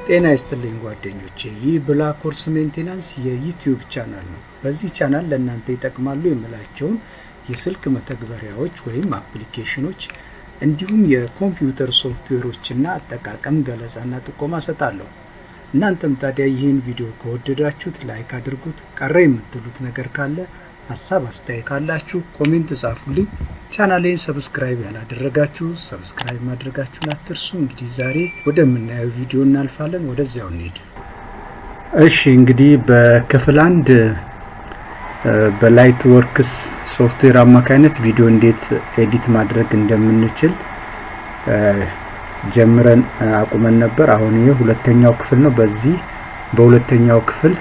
ጤና ይስጥልኝ ጓደኞቼ ይህ ብላክወርክስ ሜንቴናንስ የዩቲዩብ ቻናል ነው። በዚህ ቻናል ለእናንተ ይጠቅማሉ የምላቸውን የስልክ መተግበሪያዎች ወይም አፕሊኬሽኖች እንዲሁም የኮምፒውተር ሶፍትዌሮችና አጠቃቀም ገለጻና ጥቆማ ሰጣለሁ። እናንተም ታዲያ ይህን ቪዲዮ ከወደዳችሁት ላይክ አድርጉት። ቀረ የምትሉት ነገር ካለ ሐሳብ አስተያየት ካላችሁ ኮሜንት ጻፉልኝ። ቻናሌን ሰብስክራይብ ያላደረጋችሁ ሰብስክራይብ ማድረጋችሁን አትርሱ። እንግዲህ ዛሬ ወደምናየው ቪዲዮ እናልፋለን። ወደዚያው እንሂድ። እሺ እንግዲህ በክፍል 1 በላይትወርክስ ሶፍትዌር አማካይነት ቪዲዮ እንዴት ኤዲት ማድረግ እንደምንችል ጀምረን አቁመን ነበር። አሁን ይሄ ሁለተኛው ክፍል ነው። በዚህ በሁለተኛው ክፍል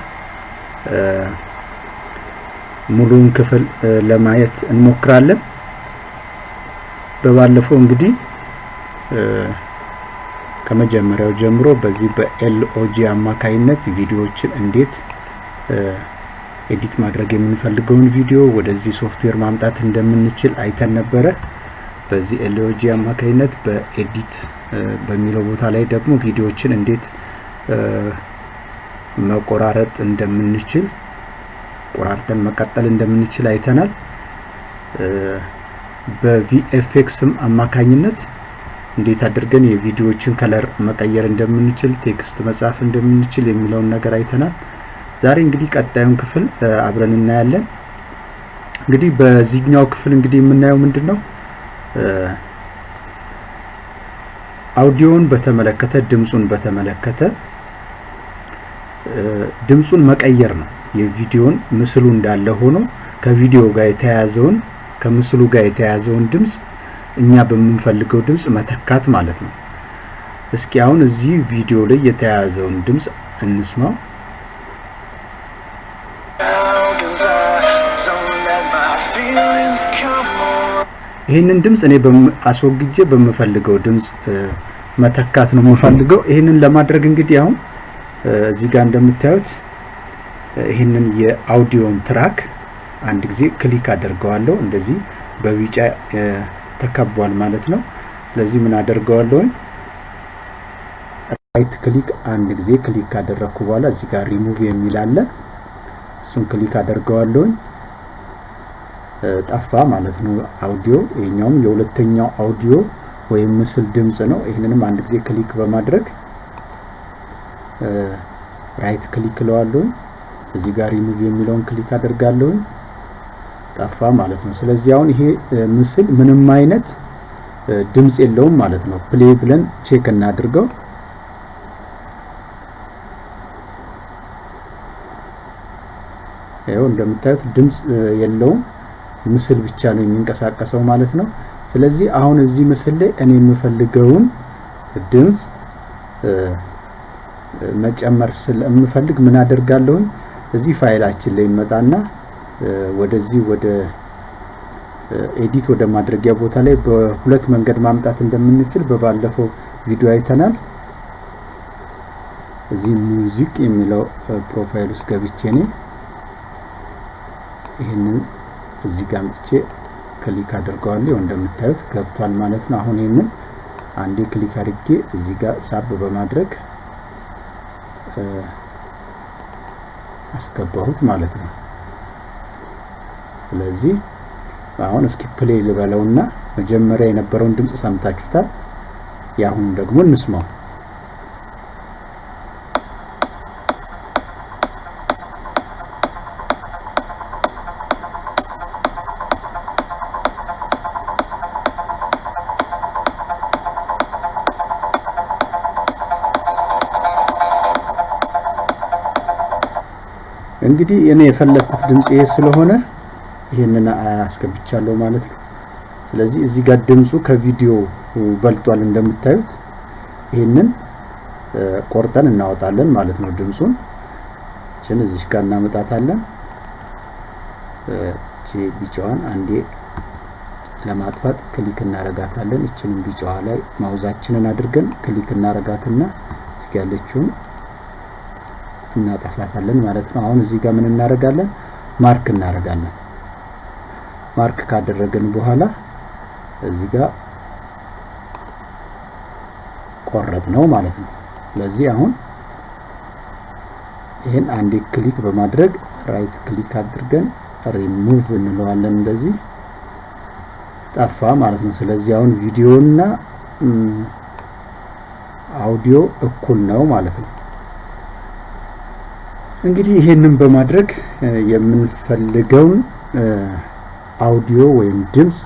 ሙሉን ክፍል ለማየት እንሞክራለን። በባለፈው እንግዲህ ከመጀመሪያው ጀምሮ በዚህ በኤልኦጂ አማካይነት ቪዲዮዎችን እንዴት ኤዲት ማድረግ የምንፈልገውን ቪዲዮ ወደዚህ ሶፍትዌር ማምጣት እንደምንችል አይተን ነበር። በዚህ ኤልኦጂ አማካይነት በኤዲት በሚለው ቦታ ላይ ደግሞ ቪዲዮዎችን እንዴት መቆራረጥ እንደምንችል ቆራርጠን መቀጠል እንደምንችል አይተናል። በቪኤፍኤክስም አማካኝነት እንዴት አድርገን የቪዲዮዎችን ከለር መቀየር እንደምንችል ቴክስት መጻፍ እንደምንችል የሚለውን ነገር አይተናል። ዛሬ እንግዲህ ቀጣዩን ክፍል አብረን እናያለን። እንግዲህ በዚህኛው ክፍል እንግዲህ የምናየው ምንድነው አውዲዮን በተመለከተ ድምጹን በተመለከተ ድምጹን መቀየር ነው። የቪዲዮን ምስሉ እንዳለ ሆኖ ከቪዲዮ ጋር የተያያዘውን ከምስሉ ጋር የተያያዘውን ድምጽ እኛ በመንፈልገው ድምጽ መተካት ማለት ነው። እስኪ አሁን እዚህ ቪዲዮ ላይ የተያያዘውን ድምጽ እንስማው። ይሄንን ድምጽ እኔ አስወግጄ በመፈልገው ድምጽ መተካት ነው የምፈልገው። ይሄንን ለማድረግ እንግዲህ አሁን እዚህ ጋር እንደምታዩት ይሄንን የአውዲዮን ትራክ አንድ ጊዜ ክሊክ አደርገዋለሁ። እንደዚህ በቢጫ ተከቧል ማለት ነው። ስለዚህ ምን አደርገዋለሁ? ራይት ክሊክ አንድ ጊዜ ክሊክ ካደረኩ በኋላ እዚህ ጋር ሪሙቭ የሚል አለ። እሱን ክሊክ አደርገዋለሁ። ጠፋ ማለት ነው አውዲዮ። ይሄኛውም የሁለተኛው አውዲዮ ወይም ምስል ድምጽ ነው። ይሄንንም አንድ ጊዜ ክሊክ በማድረግ ራይት ክሊክ ለዋለሁ። እዚህ ጋር ሪሙቭ የሚለውን ክሊክ አደርጋለሁ። ጠፋ ማለት ነው። ስለዚህ አሁን ይሄ ምስል ምንም አይነት ድምጽ የለውም ማለት ነው። ፕሌይ ብለን ቼክ እናድርገው። ይሄው እንደምታዩት ድምጽ የለውም፣ ምስል ብቻ ነው የሚንቀሳቀሰው ማለት ነው። ስለዚህ አሁን እዚህ ምስል ላይ እኔ የምፈልገውን ድምጽ መጨመር ስለምፈልግ ምን አደርጋለሁ? እዚህ ፋይላችን ላይ እንመጣና ወደዚህ ወደ ኤዲት ወደ ማድረጊያ ቦታ ላይ በሁለት መንገድ ማምጣት እንደምንችል በባለፈው ቪዲዮ አይተናል። እዚህ ሙዚክ የሚለው ፕሮፋይል ውስጥ ገብቼ ነው ይሄንን እዚህ ጋር አምጥቼ ክሊክ አድርገዋለሁ። እንደምታዩት ገብቷል ማለት ነው። አሁን ይሄንን አንዴ ክሊክ አድርጌ እዚህ ጋር ሳብ በማድረግ አስገባሁት ማለት ነው። ስለዚህ አሁን እስኪ ፕሌይ ልበለውና መጀመሪያ የነበረውን ድምጽ ሰምታችሁታል። ያሁን ደግሞ እንስማው። እንግዲህ እኔ የፈለኩት ድምጽ ይሄ ስለሆነ ይሄንን አስገብቻለሁ ማለት ነው። ስለዚህ እዚህ ጋር ድምጹ ከቪዲዮ በልጧል እንደምታዩት። ይሄንን ቆርጠን እናወጣለን ማለት ነው። ድምጹን እዚህ ጋር እናመጣታለን። እቺ ቢጫዋን አንዴ ለማጥፋት ክሊክ እናረጋታለን። እቺን ቢጫዋ ላይ ማውዛችንን አድርገን ክሊክ እናረጋትና እዚህ ጋር ያለችውን እናጠፋታለን ማለት ነው። አሁን እዚህ ጋር ምን እናረጋለን? ማርክ እናረጋለን። ማርክ ካደረገን በኋላ እዚህ ጋር ቆረጥ ነው ማለት ነው። ስለዚህ አሁን ይሄን አንዴ ክሊክ በማድረግ ራይት ክሊክ አድርገን ሪሙቭ እንለዋለን እንደዚህ ጠፋ ማለት ነው ስለዚህ አሁን ቪዲዮና አውዲዮ እኩል ነው ማለት ነው እንግዲህ ይሄንን በማድረግ የምንፈልገውን አውዲዮ ወይም ድምጽ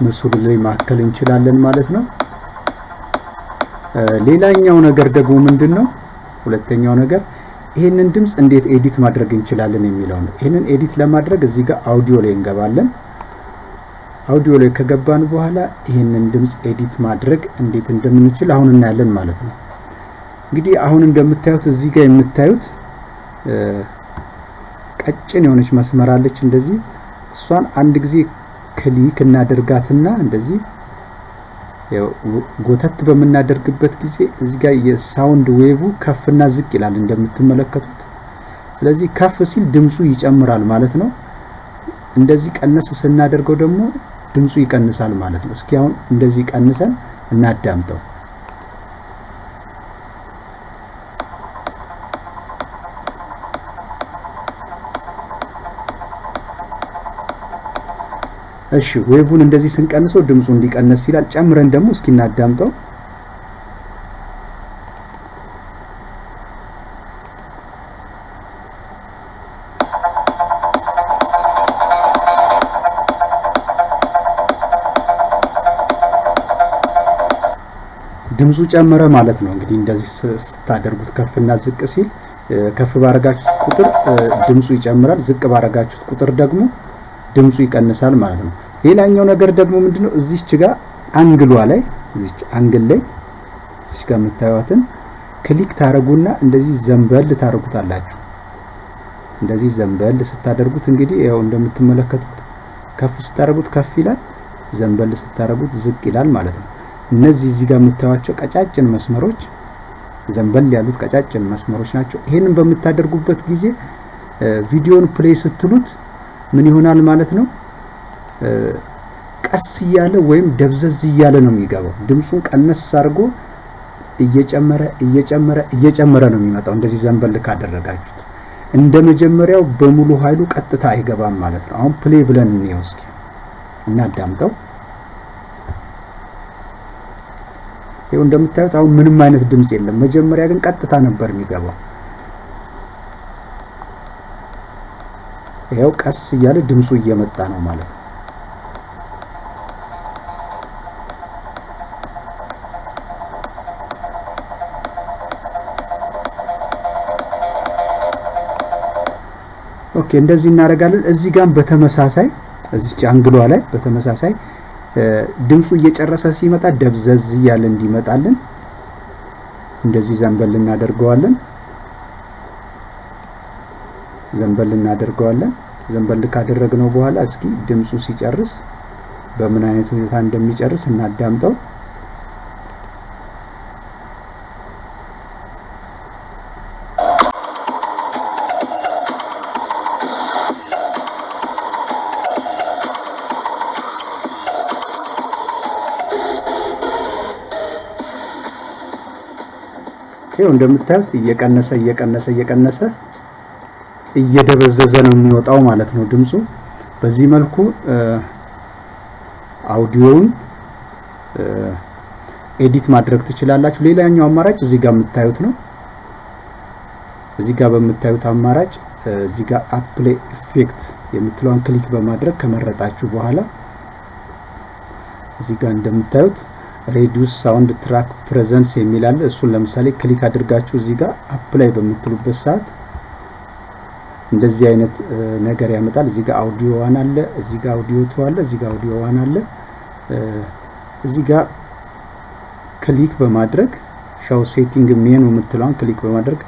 ምስሉ ላይ ማከል እንችላለን ማለት ነው ሌላኛው ነገር ደግሞ ምንድነው ሁለተኛው ነገር ይሄንን ድምጽ እንዴት ኤዲት ማድረግ እንችላለን የሚለው ነው ይሄንን ኤዲት ለማድረግ እዚህ ጋር አውዲዮ ላይ እንገባለን አውዲዮ ላይ ከገባን በኋላ ይሄንን ድምጽ ኤዲት ማድረግ እንዴት እንደምንችል አሁን እናያለን ማለት ነው እንግዲህ አሁን እንደምታዩት እዚህ ጋር የምታዩት ቀጭን የሆነች መስመር አለች እንደዚህ እሷን አንድ ጊዜ ክሊክ እናደርጋትና እንደዚህ ጎተት በመናደርግበት ጊዜ እዚህ ጋር የሳውንድ ዌቭ ከፍና ዝቅ ይላል እንደምትመለከቱት ስለዚህ ከፍ ሲል ድምጹ ይጨምራል ማለት ነው እንደዚህ ቀነስ ስናደርገው ደግሞ ድምጹ ይቀንሳል ማለት ነው እስኪ አሁን እንደዚህ ቀንሰን እናዳምጠው እሺ ዌቭን እንደዚህ ስንቀንሰው ድምጹ እንዲቀነስ ይላል ጨምረን ደግሞ እስኪ እናዳምጠው ድምጹ ጨመረ ማለት ነው እንግዲህ እንደዚህ ስታደርጉት ከፍና ዝቅ ሲል ከፍ ባረጋችሁት ቁጥር ድምጹ ይጨምራል ዝቅ ባረጋችሁት ቁጥር ደግሞ ድምጹ ይቀንሳል ማለት ነው ሌላኛው ነገር ደግሞ ምንድነው እዚህች ጋር አንግሏ ላይ እዚህች አንግል ላይ እዚህች ጋር መታየዋትን ክሊክ ታረጉና እንደዚህ ዘንበል ታረጉታላችሁ እንደዚህ ዘንበል ስታደርጉት እንግዲህ ያው እንደምትመለከቱት ከፍ ስታረጉት ከፍ ይላል ዘንበል ስታረጉት ዝቅ ይላል ማለት ነው እነዚህ እዚህ ጋር መታያቸው ቀጫጭን መስመሮች ዘንበል ያሉት ቀጫጭን መስመሮች ናቸው ይሄንን በመታደርጉበት ጊዜ ቪዲዮን ፕሌይ ስትሉት ምን ይሆናል ማለት ነው ቀስ ይያለ ወይም ደብዘዝ ይያለ ነው የሚገባው ድምጹን ቀነስ አድርጎ እየጨመረ ነው የሚመጣው እንደዚህ ዘንበል ካደረጋችሁት እንደመጀመሪያው በሙሉ ኃይሉ ቀጥታ አይገባም ማለት ነው አሁን ፕሌይ ብለን እንየው እስኪ እናዳምጠው ይሄው እንደምታዩት አሁን ምንም አይነት ድምጽ የለም መጀመሪያ ግን ቀጥታ ነበር የሚገባው ይሄው ቀስ ይያለ ድምጹ እየመጣ ነው ማለት ነው ኦኬ እንደዚህ እናደርጋለን እዚህ ጋር በተመሳሳይ እዚች አንግሏ ላይ በተመሳሳይ ድምጹ እየጨረሰ ሲመጣ ደብዘዝ ይያለ እንዲመጣልን እንደዚህ ዘንበል እናደርገዋለን ዘንበል ካደረግነው በኋላ እስኪ ድምጹ ሲጨርስ በምን አይነት ሁኔታ እንደሚጨርስ እናዳምጠው ይሄው እንደምታዩት እየቀነሰ እየደበዘዘ ነው የሚወጣው ማለት ነው ድምጹ በዚህ መልኩ አውዲዮውን ኤዲት ማድረግ ትችላላችሁ ሌላኛው አማራጭ እዚህ ጋር የምታዩት ነው እዚህ ጋር በመታዩት አማራጭ እዚህ ጋር አፕላይ ኢፌክት የምትለውን ክሊክ በማድረግ ከመረጣችሁ በኋላ እዚህ ጋር እንደምታዩት reduce sound track presence የሚላል እሱን ለምሳሌ ክሊክ አድርጋችሁ እዚህ ጋር አፕላይ በመትሉበት ሰዓት እንደዚህ አይነት ነገር ያመጣል እዚህ ጋር አውዲዮ 1 አለ እዚህ ጋር አውዲዮ 2 አለ እዚህ ጋር አውዲዮ 1 አለ እዚህ ጋር ክሊክ በማድረግ ሻው ሴቲንግ ሜኑ የምትለውን ክሊክ በማድረግ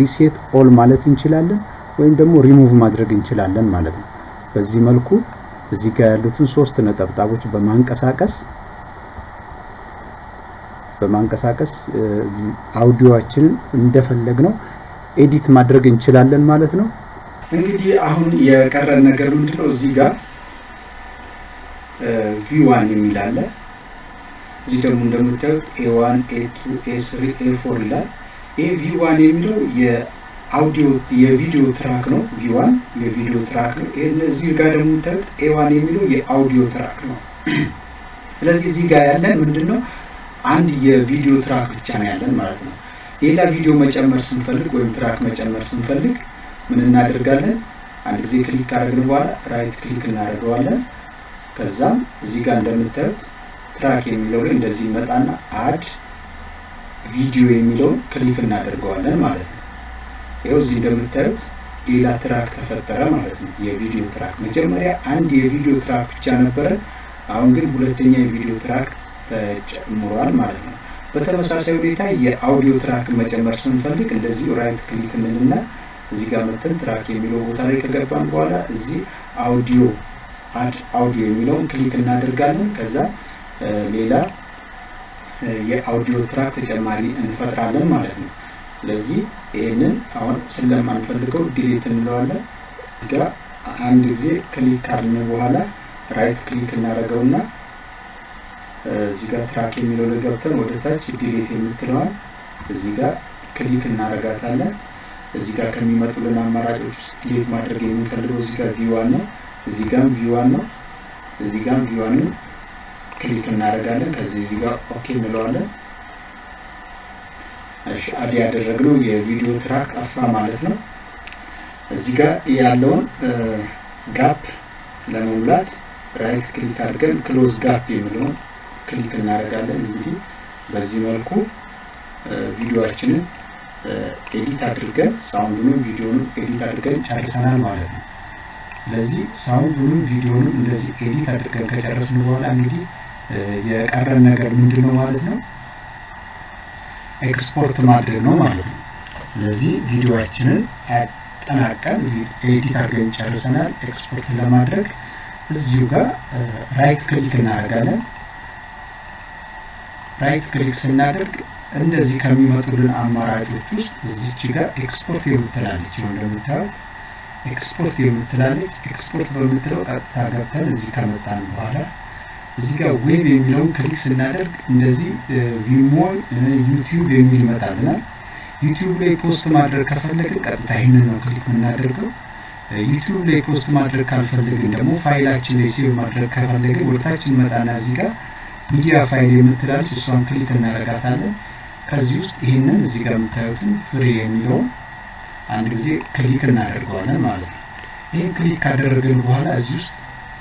ሪሴት ኦል ማለት እንችላለን ወይም ደግሞ ሪሙቭ ማድረግ እንችላለን ማለት ነው በዚህ መልኩ እዚህ ጋር ያሉትን ሶስት ነጠብጣቦች በማንቀሳቀስ አውዲዮአችንን እንደፈለግነው ኤዲት ማድረግ እንችላለን ማለት ነው እንግዲህ አሁን የቀረን ነገር ምንድነው እዚህ ጋር V1 የሚላል እዚህ ደግሞ እንደምታዩት A1 A2 A3 A4 ይላል V1 የሚለው የአውዲዮ የቪዲዮ ትራክ ነው V1 የቪዲዮ ትራክ ነው እዚህ ጋር ደግሞ ታዩት A1 የሚለው የአውዲዮ ትራክ ነው ስለዚህ እዚህ ጋር ያለን ምንድነው አንድ የቪዲዮ ትራክ ብቻ ነው ያለን ማለት ነው ሌላ ቪዲዮ መጨመር ስንፈልግ ወይም ትራክ መጨመር ስንፈልግ ምን እናደርጋለን አንድ ጊዜ ክሊክ አድርገን በኋላ ራይት ክሊክ እናደርጋለን ከዛም እዚህ ጋር እንደምታዩት ትራክ የሚለው ላይ እንደዚህ መጣና አድ ቪዲዮ የሚለው ክሊክ እናደርጋለን ማለት ነው ይሄው እዚህ እንደምታዩት ሌላ ትራክ ተፈጠረ ማለት ነው የቪዲዮ ትራክ መጀመሪያ አንድ የቪዲዮ ትራክ ብቻ ነበር አሁን ግን ሁለተኛ የቪዲዮ ትራክ ተጨምሯል ማለት ነው በተመሳሳይ ሁኔታ የአውዲዮ ትራክ መጨመር ስንፈልግ እንደዚህ ራይት ክሊክ እንልና እዚህ ጋር መተን ትራክ የሚለው ቦታ ላይ ከገባን በኋላ እዚህ አውዲዮ አድ አውዲዮ የሚለውን ክሊክ እናደርጋለን ከዛ ሌላ የአውዲዮ ትራክ ተጨማሪ እንፈጥራለን ማለት ነው ስለዚህ ይሄንን አሁን ስለማንፈልገው ዲሊት እንለዋለን ጋር አንድ ጊዜ ክሊክ ካልን በኋላ ራይት ክሊክ እናደርገውና እዚህ ጋር ትራክ የሚለው ላይ ገብተን ወደ ታች ዲሊት የምትለዋን እዚህ ጋር ክሊክ እናደርጋታለን እዚህ ጋር ከሚመጡልን አማራጮች ውስጥ ዲሊት ማድረግ የምንፈልገው እዚህ ጋር V1 ነው እዚህ ጋር V1 ነው እዚህ ጋር V1 ነው ክሊክ እናደርጋለን ከዚህ እዚህ ጋር ኦኬ እንለዋለን እሺ አዲ ያደረግነው የቪዲዮ ትራክ አፋ ማለት ነው እዚህ ጋር ያለውን ጋፕ ለመሙላት ራይት ክሊክ አድርገን ክሎዝ ጋፕ የሚለውን ክሊክ እናደርጋለን እንግዲህ በዚህ መልኩ ቪዲዮአችንን ኤዲት አድርገን ሳውንዱንም ቪዲዮንም ኤዲት አድርገን ጨርሰናል ማለት ነው ስለዚህ ሳውንዱንም ቪዲዮንም እንደዚህ ኤዲት አድርገን ከጨረስን በኋላ እንግዲህ የቀረን ነገር ምንድነው ማለት ነው ኤክስፖርት ማድረግ ነው ማለት ነው ስለዚህ ቪዲዮአችንን አጠናቀን ኤዲት አድርገን ጨርሰናል ኤክስፖርት ለማድረግ እዚሁ ጋር ራይት ክሊክ እናደርጋለን ራይት ክሊክ ስናደርግ እንደዚህ ከሚመጡልን አማራጮች ውስጥ እዚች ጋር ኤክስፖርት የምትላለች ነው እንደምታዩት ኤክስፖርት የምትላለች ኤክስፖርት በምትለው ቀጥታ ገብተን እዚህ ከመጣን በኋላ እዚህ ጋር ዌብ የሚለውን ክሊክ ስናደርግ እንደዚህ ቪሞን ዩቲዩብ የሚል ይመጣልናል ዩቲዩብ ላይ ፖስት ማድረግ ከፈለግን ቀጥታ ይሄንን ነው ክሊክ የምናደርገው ዩቲዩብ ላይ ፖስት ማድረግ ካልፈለግን ደግሞ ፋይላችን ላይ ሴቭ ማድረግ ከፈለግን ወደታችን መጣና እዚህ ጋር ሚዲያ ፋይል የምትላለች እሷን ክሊክ እናደርጋታለን ከዚህ ውስጥ ይሄንን እዚህ ጋር የምታዩትን ፍሪ የሚለው አንድ ጊዜ ክሊክ እናደርጋለን ማለት ነው ይሄን ክሊክ ካደረግን በኋላ እዚህ ውስጥ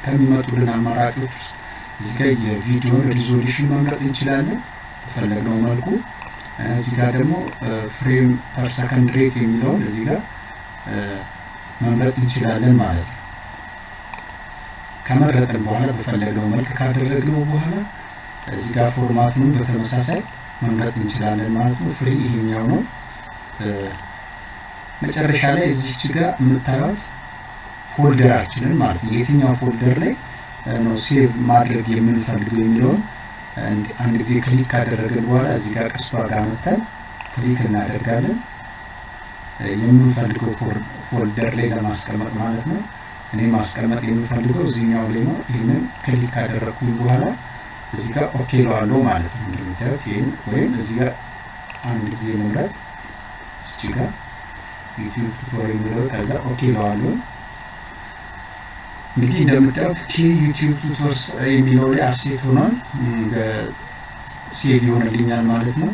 ከሚመጡልን አማራጮች ውስጥ እዚህ ጋር የቪዲዮ ሪዞሉሽን መምረጥ እንችላለን በፈለግነው መልኩ እዚህ ጋር ደግሞ ፍሬም ፐር ሰከንድ ሬት የሚለው እዚህ ጋር መምረጥ እንችላለን ማለት ነው ከመረጥን በኋላ በፈለግነው መልኩ ካደረግነው በኋላ እዚህ ጋር ፎርማቱን በተመሳሳይ መምረጥ እንችላለን ማለት ነው ፍሪ ይሄኛው ነው መጨረሻ ላይ እዚች ጋር የምታዩት ፎልደራችንን ማለት ነው የትኛው ፎልደር ላይ ነው ሴቭ ማድረግ የምንፈልገው የሚለው አንድ ጊዜ ክሊክ ካደረግን በኋላ እዚህ ጋር ቀስቷ ጋር መተን ክሊክ እናደርጋለን የምንፈልገው ፎልደር ላይ ለማስቀመጥ ማለት ነው እኔ ማስቀመጥ የምፈልገው እዚህኛው ላይ ነው ይሄንን ክሊክ ካደረኩኝ በኋላ እዚህ ጋር ኦኬ ለዋለሁ ማለት ነው እንደምታዩት ይሄን ወይም እዚህ ጋር አንድ ጊዜ መምረጥ እዚህ ጋር ዩቲዩብ ቱቶሪያል ነው ከዛ ኦኬ ለዋለሁ እንግዲህ እንደምታዩት ዩቲዩብ ቱቶርስ የሚለው ላይ አሴት ሆኗል ሴቭ ይሆንልኛል ማለት ነው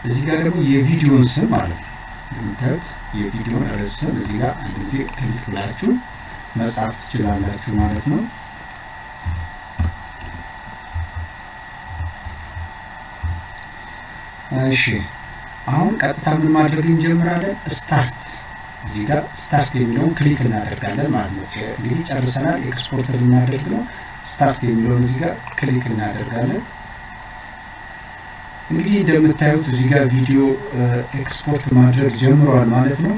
እዚህ ጋር ደግሞ የቪዲዮን ስም ማለት ነው እንደምታዩት የቪዲዮን ርዕስ እዚህ ጋር አንድ ጊዜ ክሊክ ብላችሁ መጻፍ ትችላላችሁ ማለት ነው እሺ አሁን ቀጥታ ምን ማድረግ እንጀምራለን ስታርት እዚህ ጋር ስታርት የሚለውን ክሊክ እናደርጋለን ማለት ነው እንግዲህ ጨርሰናል ኤክስፖርት ልናደርግ ነው ስታርት የሚለውን እዚህ ጋር ክሊክ እናደርጋለን እንግዲህ እንደምታዩት እዚህ ጋር ቪዲዮ ኤክስፖርት ማድረግ ጀምሯል ማለት ነው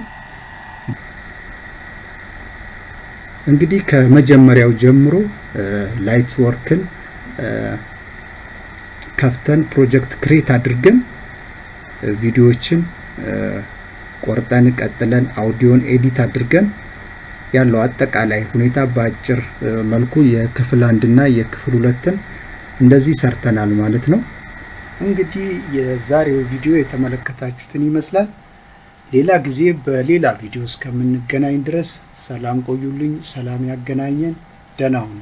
እንግዲህ ከመጀመሪያው ጀምሮ ላይትወርክን ከፍተን ፕሮጀክት ክሬት አድርገን ቪዲዮዎችን ቆርጠን ቀጥለን አውዲዮን ኤዲት አድርገን ያለው አጠቃላይ ሁኔታ በአጭር መልኩ የክፍል 1 እና የክፍል 2ን እንደዚህ ሰርተናል ማለት ነው እንግዲህ የዛሬው ቪዲዮ የተመለከታችሁትን ይመስላል ሌላ ጊዜ በሌላ ቪዲዮ እስከምንገናኝ ድረስ ሰላም ቆዩልኝ። ሰላም ያገናኘን። ደህና ሁኑ።